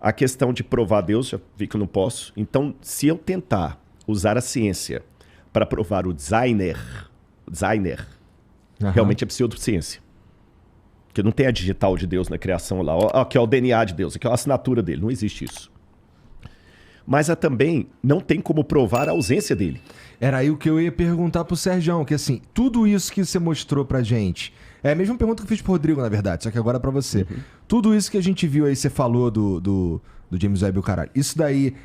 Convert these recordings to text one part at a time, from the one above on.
A questão de provar Deus, já vi que eu não posso. Então, se eu tentar usar a ciência para provar o designer, realmente é pseudociência. Porque não tem a digital de Deus na criação lá. Ó, aqui é o DNA de Deus, aqui é a assinatura dele. Não existe isso. Mas também não tem como provar a ausência dele. Era aí o que eu ia perguntar pro Sergião, que assim, tudo isso que você mostrou pra gente, é a mesma pergunta que eu fiz pro Rodrigo, na verdade, só que agora é pra você. Tudo isso que a gente viu aí, você falou do James Webb e o caralho, isso daí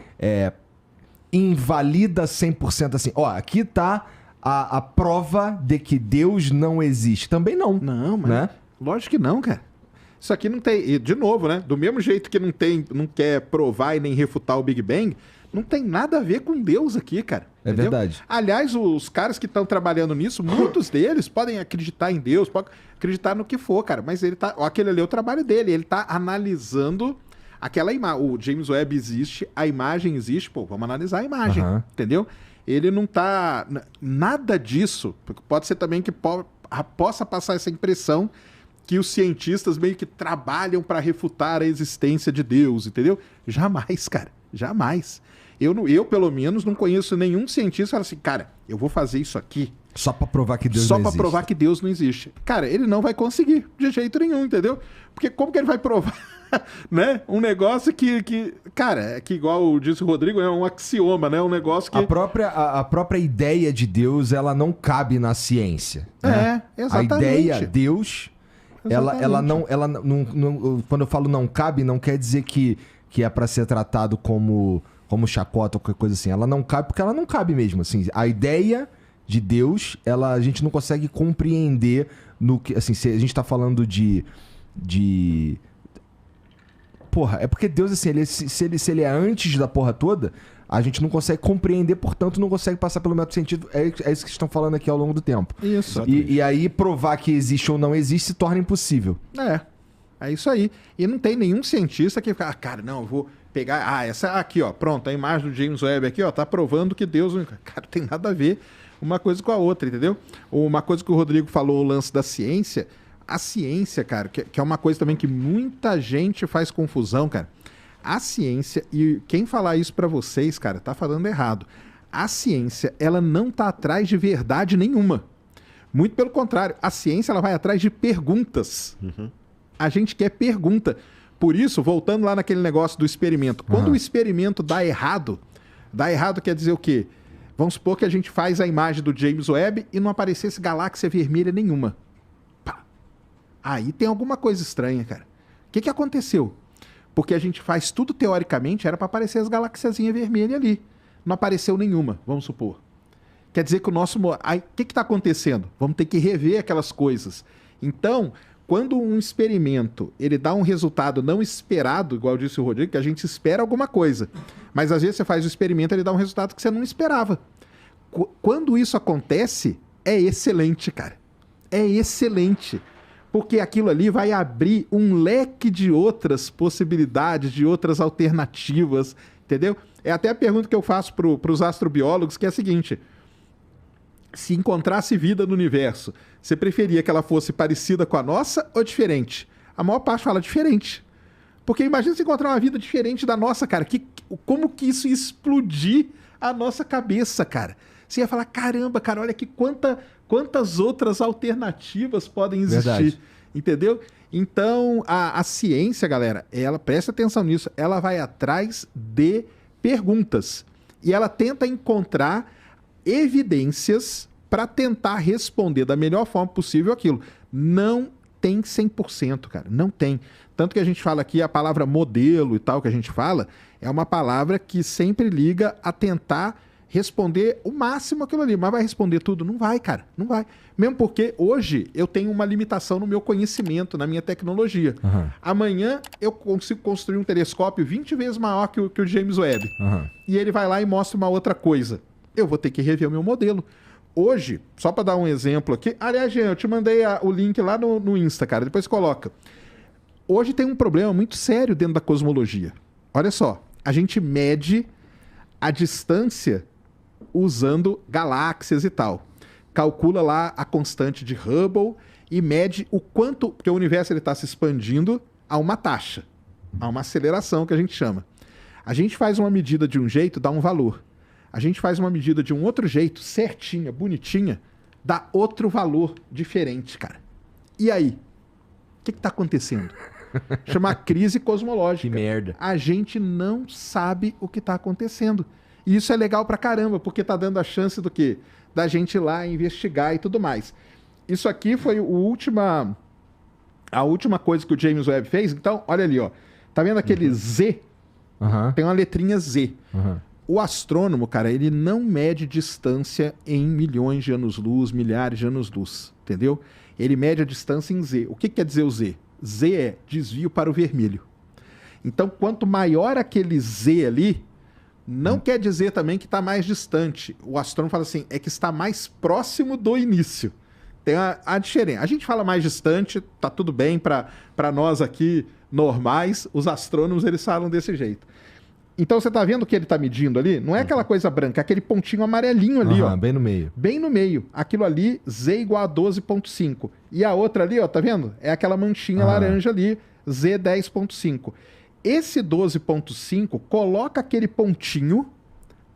invalida 100% assim, ó, aqui tá a prova de que Deus não existe. Também não. Não, mas né? Lógico que não, cara. Isso aqui não tem... E, de novo, né? Do mesmo jeito que não quer provar e nem refutar o Big Bang, não tem nada a ver com Deus aqui, cara. É entendeu? verdade. Aliás, os caras que estão trabalhando nisso, muitos deles podem acreditar em Deus, podem acreditar no que for, cara. Mas ele tá... Aquele ali é o trabalho dele. Ele tá analisando aquela imagem. O James Webb existe, a imagem existe. Pô, vamos analisar a imagem, entendeu? Ele não tá... Nada disso. Pode ser também que possa passar essa impressão que os cientistas meio que trabalham para refutar a existência de Deus, entendeu? Jamais, cara. Jamais. Eu, pelo menos, não conheço nenhum cientista que fala assim, cara, eu vou fazer isso aqui só para provar que Deus só não para existe. provar que Deus não existe. Cara, ele não vai conseguir de jeito nenhum, entendeu? Porque como que ele vai provar, né? Um negócio que cara, é que igual disse o Rodrigo, é um axioma, né? Um negócio que... A própria ideia de Deus, ela não cabe na ciência. Né? Exatamente. A ideia Deus... Ela não, quando eu falo não cabe, não quer dizer que é para ser tratado como chacota ou qualquer coisa assim. Ela não cabe porque ela não cabe mesmo. Assim, a ideia de Deus, a gente não consegue compreender no que, assim, se a gente tá falando de porra, é porque Deus, assim, se ele é antes da porra toda, a gente não consegue compreender, portanto não consegue passar pelo método científico. É isso que vocês estão falando aqui ao longo do tempo. Isso. E aí provar que existe ou não existe se torna impossível. É isso aí. E não tem nenhum cientista que fica, cara, não, eu vou pegar... essa aqui, ó, pronto, a imagem do James Webb aqui, ó, tá provando que Deus... Cara, tem nada a ver uma coisa com a outra, entendeu? Uma coisa que o Rodrigo falou, o lance da ciência... A ciência, cara, que é uma coisa também que muita gente faz confusão, cara. A ciência, e quem falar isso pra vocês, cara, tá falando errado. A ciência, ela não tá atrás de verdade nenhuma. Muito pelo contrário, a ciência, ela vai atrás de perguntas. A gente quer pergunta. Por isso, voltando lá naquele negócio do experimento, quando o experimento dá errado quer dizer o quê? Vamos supor que a gente faz a imagem do James Webb e não aparecesse galáxia vermelha nenhuma. Aí tem alguma coisa estranha, cara. O que aconteceu? Porque a gente faz tudo teoricamente, era para aparecer as galaxiazinhas vermelhas ali. Não apareceu nenhuma, vamos supor. Quer dizer que o nosso... Aí, o que está acontecendo? Vamos ter que rever aquelas coisas. Então, quando um experimento ele dá um resultado não esperado, igual disse o Rodrigo, que a gente espera alguma coisa. Mas às vezes você faz o experimento e ele dá um resultado que você não esperava. Quando isso acontece, é excelente, cara. É excelente. Porque aquilo ali vai abrir um leque de outras possibilidades, de outras alternativas, entendeu? É até a pergunta que eu faço para os astrobiólogos, que é a seguinte: se encontrasse vida no universo, você preferia que ela fosse parecida com a nossa ou diferente? A maior parte fala diferente. Porque imagina se encontrar uma vida diferente da nossa, cara. Como que isso ia explodir a nossa cabeça, cara? Você ia falar, caramba, cara, olha aqui quantas outras alternativas podem existir. Verdade. Entendeu? Então, a ciência, galera, ela presta atenção nisso, ela vai atrás de perguntas. E ela tenta encontrar evidências para tentar responder da melhor forma possível aquilo. Não tem 100%, cara. Não tem. Tanto que a gente fala aqui, a palavra modelo e tal que a gente fala, é uma palavra que sempre liga a tentar responder o máximo aquilo ali. Mas vai responder tudo? Não vai, cara. Não vai. Mesmo porque hoje eu tenho uma limitação no meu conhecimento, na minha tecnologia. Amanhã eu consigo construir um telescópio 20 vezes maior que o James Webb. E ele vai lá e mostra uma outra coisa. Eu vou ter que rever o meu modelo. Hoje, só para dar um exemplo aqui... Aliás, Jean, eu te mandei o link lá no Insta, cara. Depois coloca. Hoje tem um problema muito sério dentro da cosmologia. Olha só. A gente mede a distância usando galáxias e tal. Calcula lá a constante de Hubble e mede o quanto... Porque o universo está se expandindo a uma taxa. Há uma aceleração que a gente chama. A gente faz uma medida de um jeito, dá um valor. A gente faz uma medida de um outro jeito, certinha, bonitinha, dá outro valor diferente, cara. E aí? O que está acontecendo? Chama crise cosmológica. Que merda. A gente não sabe o que está acontecendo. E isso é legal pra caramba, porque tá dando a chance do quê? Da gente ir lá investigar e tudo mais. Isso aqui foi a última coisa que o James Webb fez. Então, olha ali, ó. Tá vendo aquele Z? Tem uma letrinha Z. O astrônomo, cara, ele não mede distância em milhões de anos-luz, milhares de anos-luz, entendeu? Ele mede a distância em Z. O que quer dizer o Z? Z é desvio para o vermelho. Então, quanto maior aquele Z ali, não quer dizer também que está mais distante. O astrônomo fala assim, é que está mais próximo do início. Tem a diferença. A gente fala mais distante, tá tudo bem para nós aqui normais, os astrônomos eles falam desse jeito. Então você tá vendo o que ele tá medindo ali? Não é aquela coisa branca, é aquele pontinho amarelinho ali, ó. Bem no meio. Bem no meio. Aquilo ali, Z igual a 12,5. E a outra ali, ó, tá vendo? É aquela manchinha laranja ali, Z 10,5. Esse 12,5 coloca aquele pontinho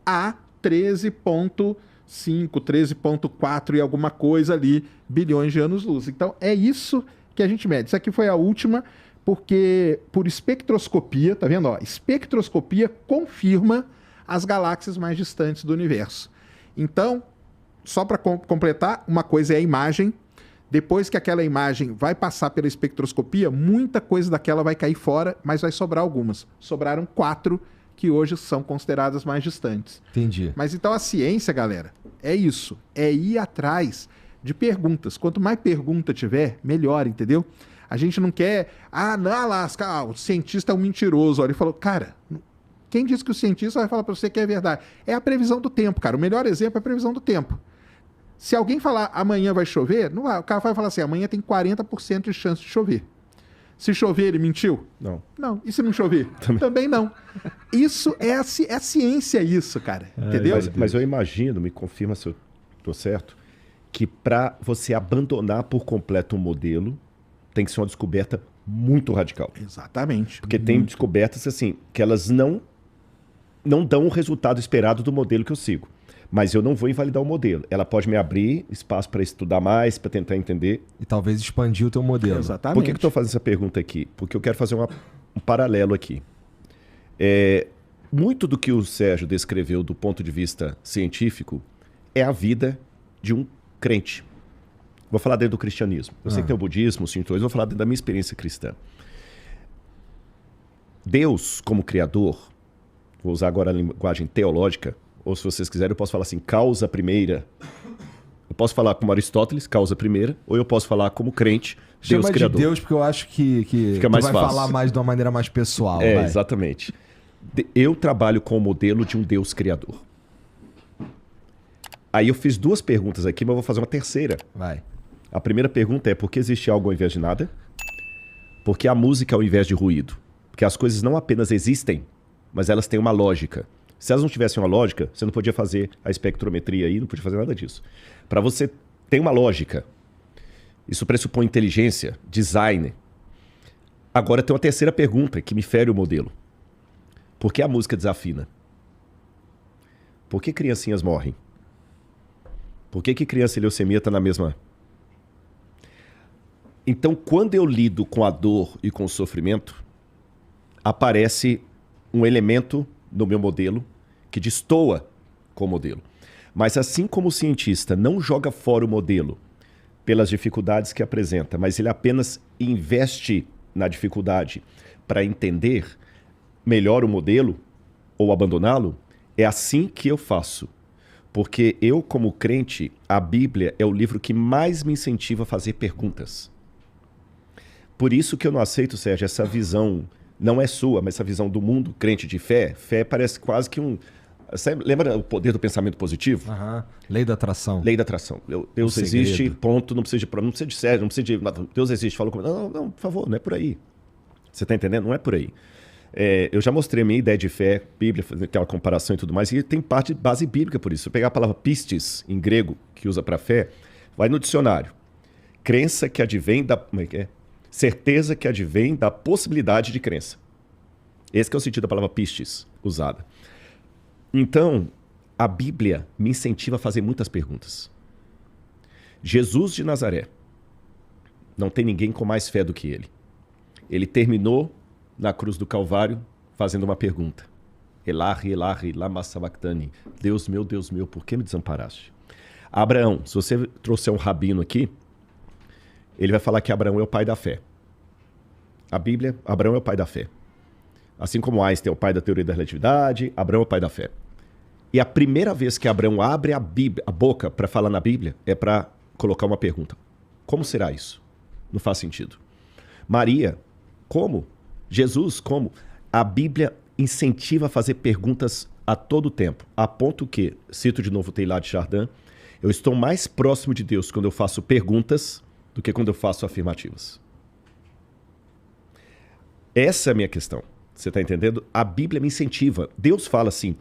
a 13,5, 13,4 e alguma coisa ali, bilhões de anos-luz. Então é isso que a gente mede. Isso aqui foi a última, porque por espectroscopia, tá vendo? Ó, espectroscopia confirma as galáxias mais distantes do universo. Então, só para completar, uma coisa é a imagem. Depois que aquela imagem vai passar pela espectroscopia, muita coisa daquela vai cair fora, mas vai sobrar algumas. Sobraram 4 que hoje são consideradas mais distantes. Entendi. Mas então a ciência, galera, é isso. É ir atrás de perguntas. Quanto mais pergunta tiver, melhor, entendeu? A gente não quer... o cientista é um mentiroso. Ele falou, cara, quem disse que o cientista vai falar para você que é verdade? É a previsão do tempo, cara. O melhor exemplo é a previsão do tempo. Se alguém falar amanhã vai chover, não vai. O cara vai falar assim, amanhã tem 40% de chance de chover. Se chover, ele mentiu? Não. Não. E se não chover? Também não. Isso é ciência, isso, cara. Entendeu? Mas eu imagino, me confirma se eu estou certo, que para você abandonar por completo um modelo, tem que ser uma descoberta muito radical. Exatamente. Porque tem descobertas assim, que elas não dão o resultado esperado do modelo que eu sigo. Mas eu não vou invalidar o modelo. Ela pode me abrir espaço para estudar mais, para tentar entender. E talvez expandir o teu modelo. Exatamente. Por que eu estou fazendo essa pergunta aqui? Porque eu quero fazer um paralelo aqui. Muito do que o Sérgio descreveu do ponto de vista científico é a vida de um crente. Vou falar dentro do cristianismo. Eu sei que tem o budismo, o sintoísmo, vou falar dentro da minha experiência cristã. Deus, como criador, vou usar agora a linguagem teológica, ou se vocês quiserem, eu posso falar assim, causa primeira. Eu posso falar como Aristóteles, causa primeira, ou eu posso falar como crente, Deus Chama criador. de Deus, porque eu acho que Fica tu mais vai fácil. falar mais de uma maneira mais pessoal. É, vai. exatamente. Eu trabalho com o modelo de um Deus criador. Aí eu fiz 2 perguntas aqui, mas eu vou fazer uma terceira. Vai. A primeira pergunta é, por que existe algo ao invés de nada? Por que a música ao invés de ruído? Porque as coisas não apenas existem, mas elas têm uma lógica. Se elas não tivessem uma lógica, você não podia fazer a espectrometria aí, não podia fazer nada disso. Para você ter uma lógica, isso pressupõe inteligência, design. Agora tem uma terceira pergunta que me fere o modelo. Por que a música desafina? Por que criancinhas morrem? Por que criança e leucemia está na mesma... Então, quando eu lido com a dor e com o sofrimento, aparece um elemento no meu modelo que destoa com o modelo. Mas assim como o cientista não joga fora o modelo pelas dificuldades que apresenta, mas ele apenas investe na dificuldade para entender melhor o modelo ou abandoná-lo, é assim que eu faço. Porque eu, como crente, a Bíblia é o livro que mais me incentiva a fazer perguntas. Por isso que eu não aceito, Sérgio, essa visão, não é sua, mas essa visão do mundo crente de fé. Fé parece quase que um... Você lembra o poder do pensamento positivo? Lei da atração. Lei da atração. Deus existe, ponto, não precisa de Sérgio, não precisa de... Deus existe, falou comigo. Não, por favor, não é por aí. Você está entendendo? Não é por aí. Eu já mostrei a minha ideia de fé, Bíblia, aquela comparação e tudo mais, e tem parte de base bíblica por isso. Se eu pegar a palavra pistis, em grego, que usa para fé, vai no dicionário. Crença que advém da... Como é que é? Certeza que advém da possibilidade de crença. Esse que é o sentido da palavra pistes usada. Então, a Bíblia me incentiva a fazer muitas perguntas. Jesus de Nazaré. Não tem ninguém com mais fé do que ele. Ele terminou na cruz do Calvário fazendo uma pergunta. Elahi, Elahi, lama sabachthani. Deus meu, por que me desamparaste? Abraão, se você trouxer um rabino aqui, ele vai falar que Abraão é o pai da fé. A Bíblia, Abraão é o pai da fé. Assim como Einstein é o pai da teoria da relatividade, Abraão é o pai da fé. E a primeira vez que Abraão abre a boca para falar na Bíblia é para colocar uma pergunta. Como será isso? Não faz sentido. Maria, como? Jesus, como? A Bíblia incentiva a fazer perguntas a todo tempo, a ponto que, cito de novo Teilhard de Chardin, eu estou mais próximo de Deus quando eu faço perguntas do que quando eu faço afirmativas. Essa é a minha questão. Você está entendendo? A Bíblia me incentiva. Deus fala assim,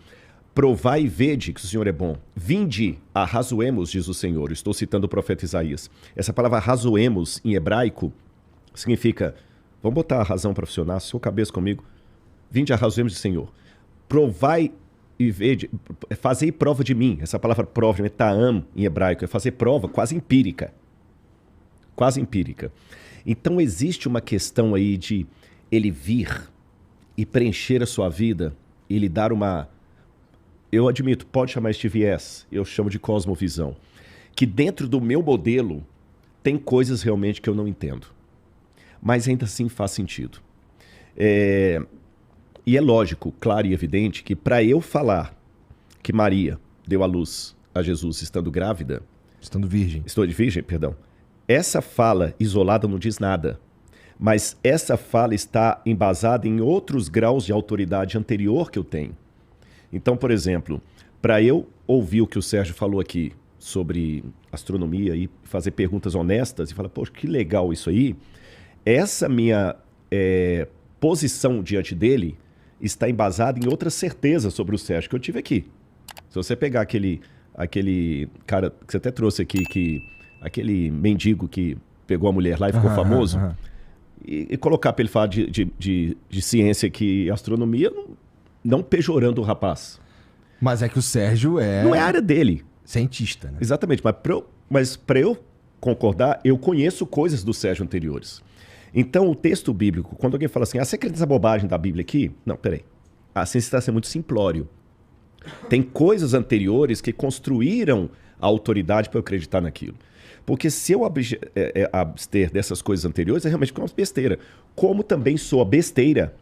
provai e vede que o Senhor é bom. Vinde, arrazoemos, diz o Senhor. Estou citando o profeta Isaías. Essa palavra arrazoemos, em hebraico, significa, vamos botar a razão para funcionar, sua cabeça comigo. Vinde, arrazoemos do Senhor. Provai e vede, fazei prova de mim. Essa palavra prova, ta'am, em hebraico, é fazer prova quase empírica. Quase empírica. Então existe uma questão aí de ele vir e preencher a sua vida e lhe dar uma... Eu admito, pode chamar este viés, eu chamo de cosmovisão. Que dentro do meu modelo tem coisas realmente que eu não entendo. Mas ainda assim faz sentido. E é lógico, claro e evidente que para eu falar que Maria deu à luz a Jesus estando grávida... Estando virgem. Estou de virgem, perdão. Essa fala isolada não diz nada. Mas essa fala está embasada em outros graus de autoridade anterior que eu tenho. Então, por exemplo, para eu ouvir o que o Sérgio falou aqui sobre astronomia e fazer perguntas honestas e falar, poxa, que legal isso aí, essa minha posição diante dele está embasada em outras certezas sobre o Sérgio que eu tive aqui. Se você pegar aquele cara que você até trouxe aqui, aquele mendigo que pegou a mulher lá e ficou famoso, e colocar para ele falar de ciência e astronomia, não pejorando o rapaz. Mas é que o Sérgio não é a área dele. Cientista, né? Exatamente. Mas para eu concordar, eu conheço coisas do Sérgio anteriores. Então, o texto bíblico, quando alguém fala assim, você acredita nessa bobagem da Bíblia aqui? Não, peraí. Assim está sendo muito simplório. Tem coisas anteriores que construíram a autoridade para eu acreditar naquilo. Porque se eu abster dessas coisas anteriores, é realmente uma besteira. Como também soa besteira,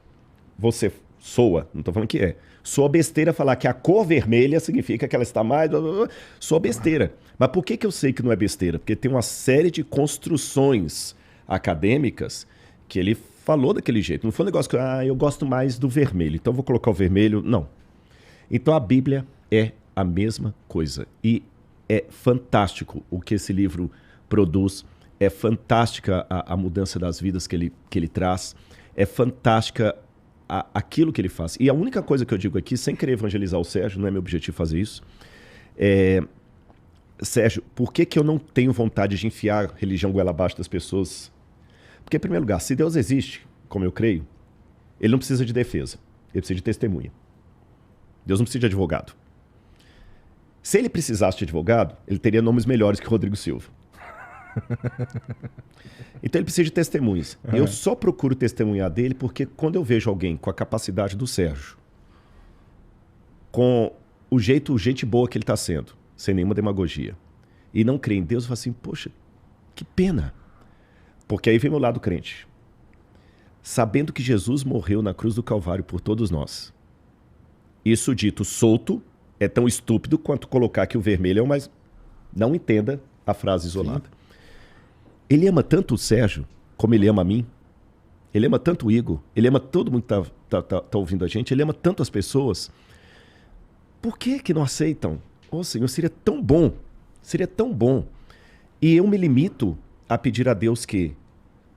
você soa, não estou falando que é, soa besteira falar que a cor vermelha significa que ela está mais... Soa besteira. Mas por que eu sei que não é besteira? Porque tem uma série de construções acadêmicas que ele falou daquele jeito. Não foi um negócio que eu gosto mais do vermelho, então vou colocar o vermelho. Não. Então a Bíblia é a mesma coisa. E é fantástico o que esse livro produz. É fantástica a mudança das vidas que ele traz. É fantástica aquilo que ele faz. E a única coisa que eu digo aqui, sem querer evangelizar o Sérgio, não é meu objetivo fazer isso, Sérgio, por que eu não tenho vontade de enfiar a religião goela abaixo das pessoas? Porque, em primeiro lugar, se Deus existe, como eu creio, ele não precisa de defesa, ele precisa de testemunha. Deus não precisa de advogado. Se ele precisasse de advogado, ele teria nomes melhores que Rodrigo Silva. Então ele precisa de testemunhas. Eu só procuro testemunhar dele porque quando eu vejo alguém com a capacidade do Sérgio, com o gente boa que ele está sendo, sem nenhuma demagogia, e não crê em Deus, eu falo assim, poxa, que pena. Porque aí vem meu lado crente. Sabendo que Jesus morreu na cruz do Calvário por todos nós. Isso dito solto é tão estúpido quanto colocar que o vermelho é o mais... Não entenda a frase isolada. Sim. Ele ama tanto o Sérgio como ele ama a mim. Ele ama tanto o Igor. Ele ama todo mundo que tá ouvindo a gente. Ele ama tanto as pessoas. Por que não aceitam? Senhor, seria tão bom. Seria tão bom. E eu me limito a pedir a Deus que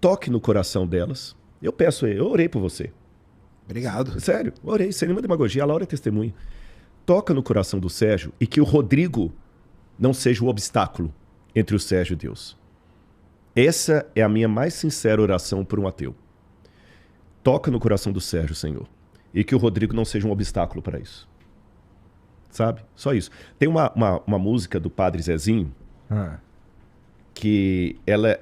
toque no coração delas. Eu orei por você. Obrigado. Sério, orei, sem nenhuma demagogia. A Laura é testemunha. Toca no coração do Sérgio e que o Rodrigo não seja o obstáculo entre o Sérgio e Deus. Essa é a minha mais sincera oração por um ateu. Toca no coração do Sérgio, Senhor, e que o Rodrigo não seja um obstáculo para isso. Sabe? Só isso. Tem uma música do Padre Zezinho que ela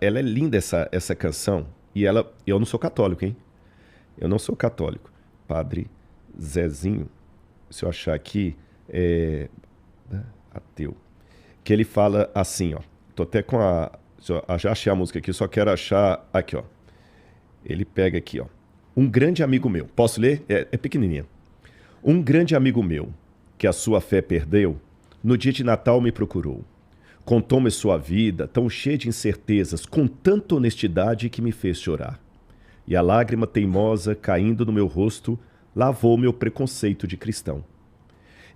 é linda, essa canção. E eu não sou católico, hein? Eu não sou católico. Padre Zezinho, se eu achar aqui, ateu. Que ele fala assim, ó. Tô até com já achei a música aqui, só quero achar aqui, ó. Ele pega aqui, ó. Um grande amigo meu. Posso ler? É pequenininha. Um grande amigo meu, que a sua fé perdeu, no dia de Natal me procurou. Contou-me sua vida, tão cheia de incertezas, com tanta honestidade que me fez chorar. E a lágrima teimosa, caindo no meu rosto, lavou meu preconceito de cristão.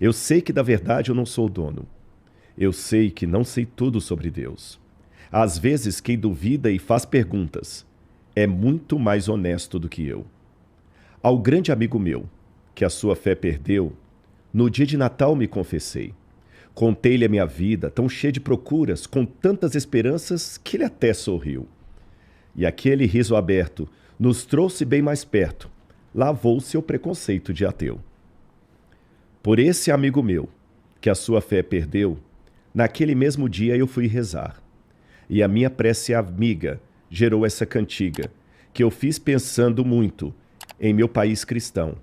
Eu sei que da verdade eu não sou dono. Eu sei que não sei tudo sobre Deus. Às vezes, quem duvida e faz perguntas é muito mais honesto do que eu. Ao grande amigo meu, que a sua fé perdeu, no dia de Natal me confessei. Contei-lhe a minha vida, tão cheia de procuras, com tantas esperanças, que ele até sorriu. E aquele riso aberto nos trouxe bem mais perto, lavou seu preconceito de ateu. Por esse amigo meu, que a sua fé perdeu, naquele mesmo dia eu fui rezar. E a minha prece amiga gerou essa cantiga, que eu fiz pensando muito em meu país cristão.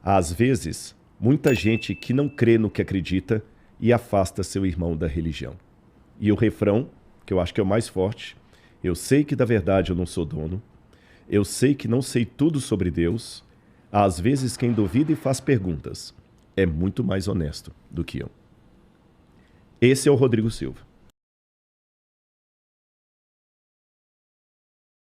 Às vezes, muita gente que não crê no que acredita e afasta seu irmão da religião. E o refrão, que eu acho que é o mais forte, eu sei que da verdade eu não sou dono, eu sei que não sei tudo sobre Deus, às vezes quem duvida e faz perguntas é muito mais honesto do que eu. Esse é o Rodrigo Silva.